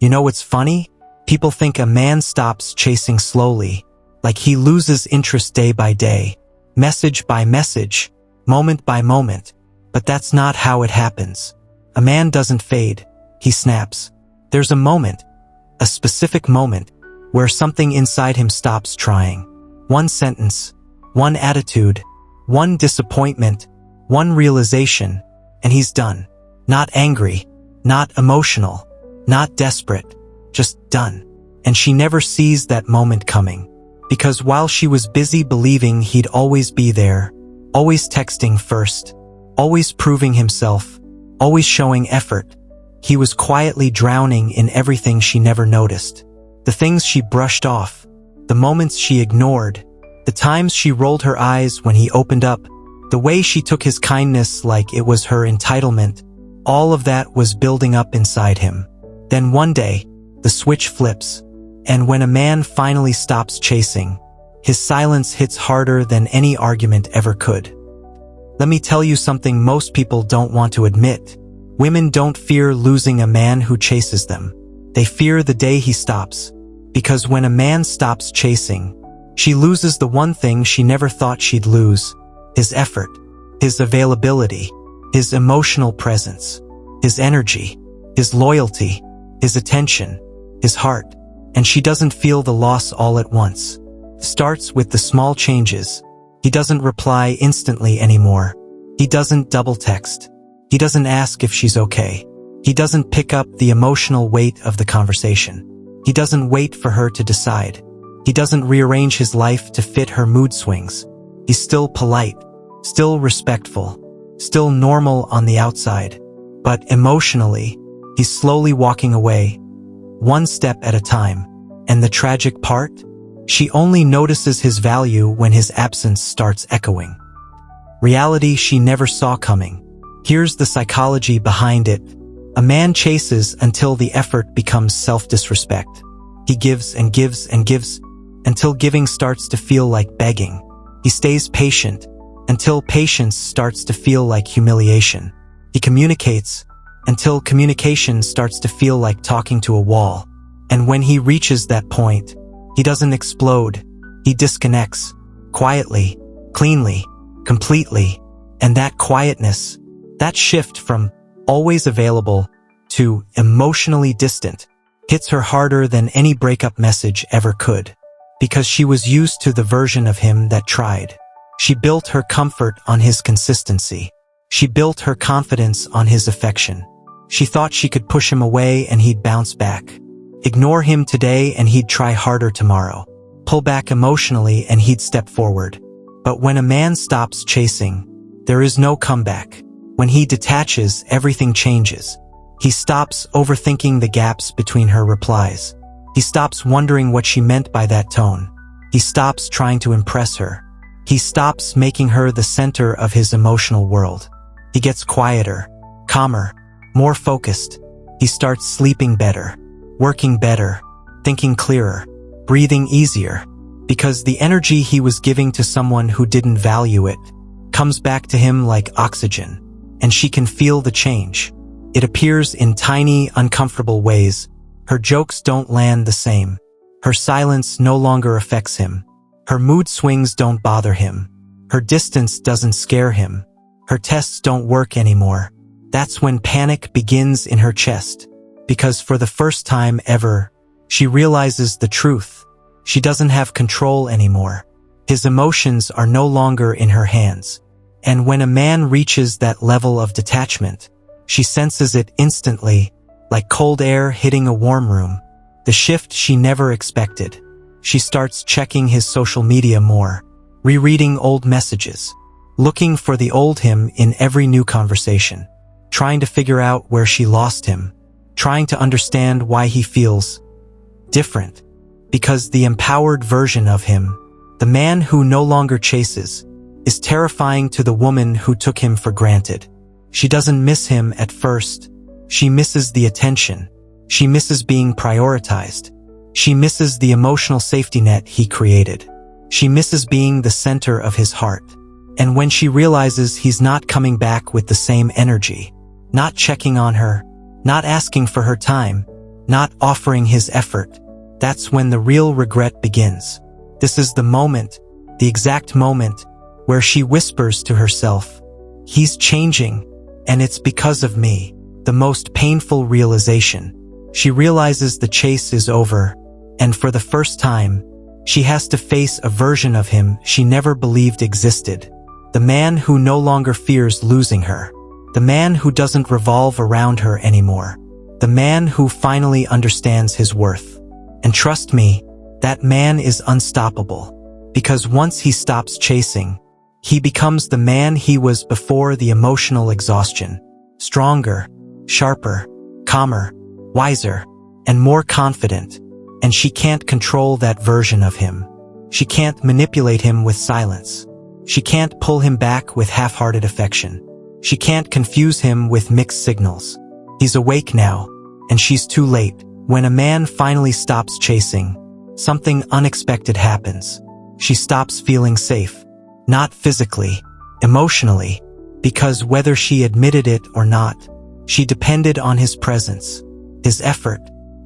You know what's funny? People think a man stops chasing slowly, like he loses interest day by day, message by message, moment by moment. But that's not how it happens. A man doesn't fade, he snaps. There's a moment, a specific moment, where something inside him stops trying. One sentence, one attitude, one disappointment, one realization, and he's done. Not angry, not emotional, not desperate, just done. And she never sees that moment coming. Because while she was busy believing he'd always be there, always texting first, always proving himself, always showing effort, he was quietly drowning in everything she never noticed. The things she brushed off, the moments she ignored, the times she rolled her eyes when he opened up, the way she took his kindness like it was her entitlement, all of that was building up inside him. Then one day, the switch flips, and when a man finally stops chasing, his silence hits harder than any argument ever could. Let me tell you something most people don't want to admit. Women don't fear losing a man who chases them. They fear the day he stops. Because when a man stops chasing, she loses the one thing she never thought she'd lose: his effort, his availability, his emotional presence, his energy, his loyalty, his attention, his heart. And she doesn't feel the loss all at once. Starts with the small changes. He doesn't reply instantly anymore. He doesn't double text. He doesn't ask if she's okay. He doesn't pick up the emotional weight of the conversation. He doesn't wait for her to decide. He doesn't rearrange his life to fit her mood swings. He's still polite, still respectful, still normal on the outside. But emotionally, he's slowly walking away, one step at a time. And the tragic part? She only notices his value when his absence starts echoing. Reality she never saw coming. Here's the psychology behind it. A man chases until the effort becomes self-disrespect. He gives and gives and gives until giving starts to feel like begging. He stays patient until patience starts to feel like humiliation. He communicates until communication starts to feel like talking to a wall. And when he reaches that point, he doesn't explode. He disconnects. Quietly, cleanly, completely. And that quietness, that shift from always available to emotionally distant, hits her harder than any breakup message ever could. Because she was used to the version of him that tried. She built her comfort on his consistency. She built her confidence on his affection. She thought she could push him away and he'd bounce back. Ignore him today and he'd try harder tomorrow. Pull back emotionally and he'd step forward. But when a man stops chasing, there is no comeback. When he detaches, everything changes. He stops overthinking the gaps between her replies. He stops wondering what she meant by that tone. He stops trying to impress her. He stops making her the center of his emotional world. He gets quieter, calmer, more focused. He starts sleeping better, working better, thinking clearer, breathing easier. Because the energy he was giving to someone who didn't value it comes back to him like oxygen. And she can feel the change. It appears in tiny, uncomfortable ways. Her jokes don't land the same. Her silence no longer affects him. Her mood swings don't bother him. Her distance doesn't scare him. Her tests don't work anymore. That's when panic begins in her chest. Because for the first time ever, she realizes the truth. She doesn't have control anymore. His emotions are no longer in her hands. And when a man reaches that level of detachment, she senses it instantly, like cold air hitting a warm room. The shift she never expected. She starts checking his social media more, rereading old messages, looking for the old him in every new conversation, trying to figure out where she lost him, trying to understand why he feels different. Because the empowered version of him, the man who no longer chases, is terrifying to the woman who took him for granted. She doesn't miss him at first. She misses the attention. She misses being prioritized. She misses the emotional safety net he created. She misses being the center of his heart. And when she realizes he's not coming back with the same energy, not checking on her, not asking for her time, not offering his effort. That's when the real regret begins. This is the moment, the exact moment, where she whispers to herself, "He's changing, and it's because of me." The most painful realization. She realizes the chase is over, and for the first time, she has to face a version of him she never believed existed. The man who no longer fears losing her. The man who doesn't revolve around her anymore. The man who finally understands his worth. And trust me, that man is unstoppable. Because once he stops chasing, he becomes the man he was before the emotional exhaustion. Stronger, sharper, calmer, wiser, and more confident. And she can't control that version of him. She can't manipulate him with silence. She can't pull him back with half-hearted affection. She can't confuse him with mixed signals. He's awake now, and she's too late. When a man finally stops chasing, something unexpected happens. She stops feeling safe. Not physically, emotionally, because whether she admitted it or not, she depended on his presence, his effort,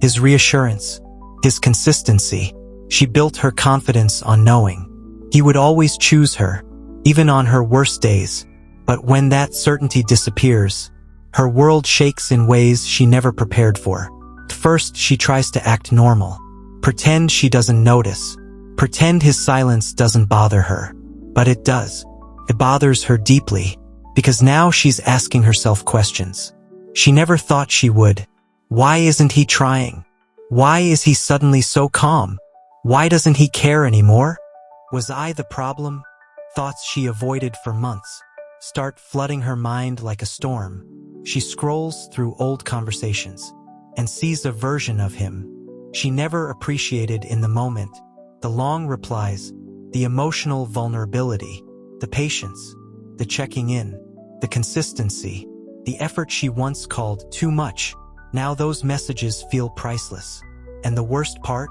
his reassurance, his consistency. She built her confidence on knowing he would always choose her, even on her worst days. But when that certainty disappears, her world shakes in ways she never prepared for. First, she tries to act normal. Pretend she doesn't notice. Pretend his silence doesn't bother her. But it does. It bothers her deeply, because now she's asking herself questions she never thought she would. Why isn't he trying? Why is he suddenly so calm? Why doesn't he care anymore? Was I the problem? Thoughts she avoided for months start flooding her mind like a storm. She scrolls through old conversations and sees a version of him she never appreciated in the moment. The long replies, the emotional vulnerability, the patience, the checking in, the consistency, the effort she once called too much. Now those messages feel priceless. And the worst part?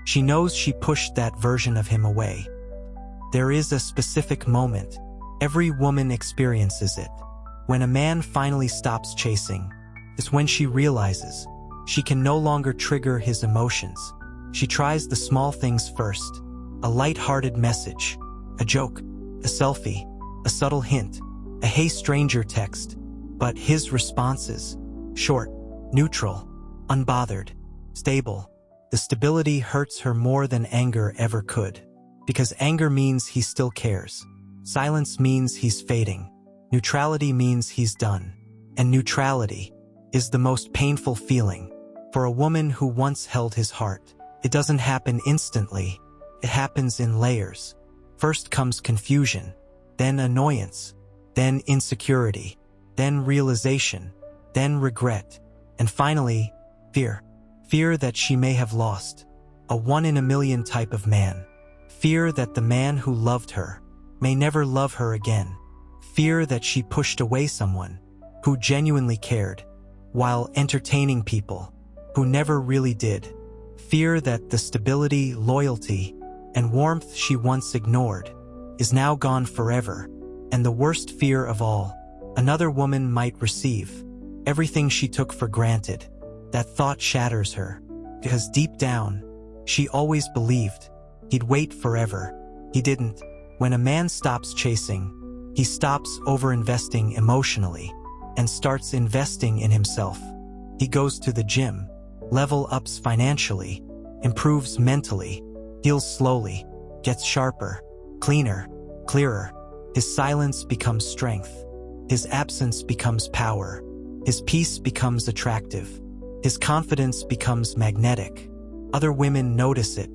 She knows she pushed that version of him away. There is a specific moment. Every woman experiences it. When a man finally stops chasing, is when she realizes she can no longer trigger his emotions. She tries the small things first. A light-hearted message, a joke, a selfie, a subtle hint, a "Hey stranger" text. But his responses, short, neutral, unbothered, stable. The stability hurts her more than anger ever could. Because anger means he still cares. Silence means he's fading. Neutrality means he's done. And neutrality is the most painful feeling. For a woman who once held his heart, it doesn't happen instantly. It happens in layers. First comes confusion, then annoyance, then insecurity, then realization, then regret, and finally, fear. Fear that she may have lost a one-in-a-million type of man. Fear that the man who loved her may never love her again. Fear that she pushed away someone who genuinely cared while entertaining people who never really did. Fear that the stability, loyalty, and warmth she once ignored is now gone forever. And the worst fear of all, another woman might receive everything she took for granted. That thought shatters her, because deep down, she always believed he'd wait forever. He didn't. When a man stops chasing, he stops over-investing emotionally and starts investing in himself. He goes to the gym, level ups financially, improves mentally, heals slowly, gets sharper, cleaner, clearer. His silence becomes strength. His absence becomes power. His peace becomes attractive. His confidence becomes magnetic. Other women notice it.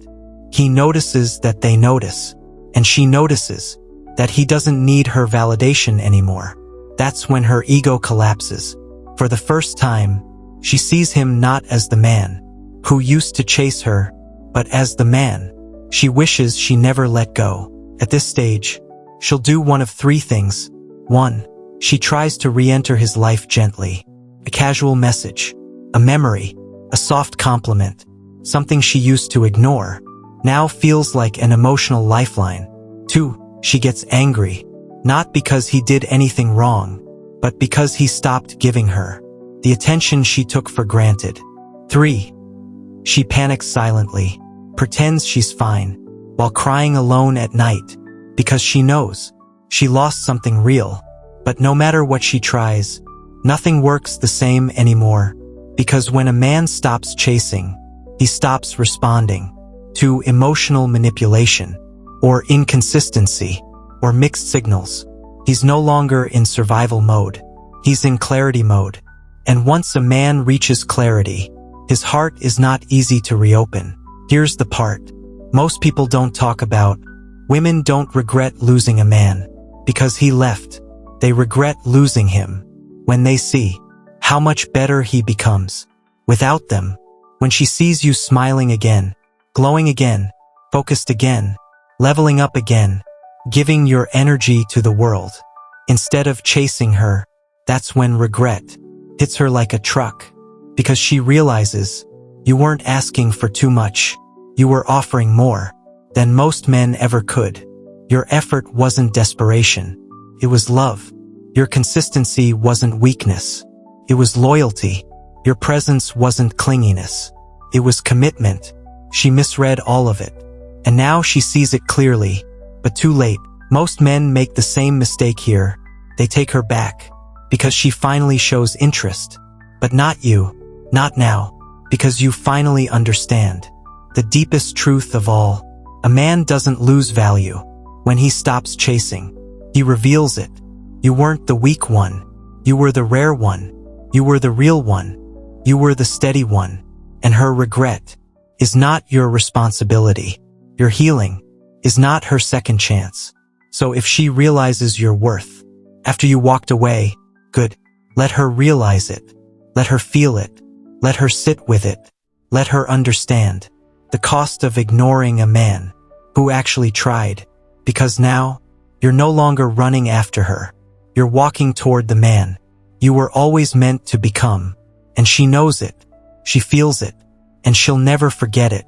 He notices that they notice. And she notices that he doesn't need her validation anymore. That's when her ego collapses. For the first time, she sees him not as the man who used to chase her, but as the man she wishes she never let go. At this stage, she'll do one of three things. 1. She tries to re-enter his life gently. A casual message, a memory, a soft compliment, something she used to ignore, now feels like an emotional lifeline. 2. She gets angry, not because he did anything wrong, but because he stopped giving her the attention she took for granted. 3. She panics silently, pretends she's fine, while crying alone at night, because she knows she lost something real. But no matter what she tries, nothing works the same anymore, because when a man stops chasing, he stops responding to emotional manipulation, or inconsistency, or mixed signals. He's no longer in survival mode. He's in clarity mode. And once a man reaches clarity, his heart is not easy to reopen. Here's the part most people don't talk about. Women don't regret losing a man because he left. They regret losing him when they see how much better he becomes without them. When she sees you smiling again, glowing again, focused again, leveling up again, giving your energy to the world instead of chasing her, that's when regret hits her like a truck, because she realizes you weren't asking for too much. You were offering more than most men ever could. Your effort wasn't desperation. It was love. Your consistency wasn't weakness. It was loyalty. Your presence wasn't clinginess. It was commitment. She misread all of it. And now she sees it clearly, but too late. Most men make the same mistake here. They take her back because she finally shows interest. But not you. Not now. Because you finally understand the deepest truth of all. A man doesn't lose value when he stops chasing. He reveals it. You weren't the weak one. You were the rare one. You were the real one. You were the steady one. And her regret is not your responsibility. Your healing is not her second chance. So if she realizes your worth after you walked away, good. Let her realize it. Let her feel it. Let her sit with it. Let her understand the cost of ignoring a man who actually tried. Because now, you're no longer running after her. You're walking toward the man you were always meant to become. And she knows it. She feels it. And she'll never forget it.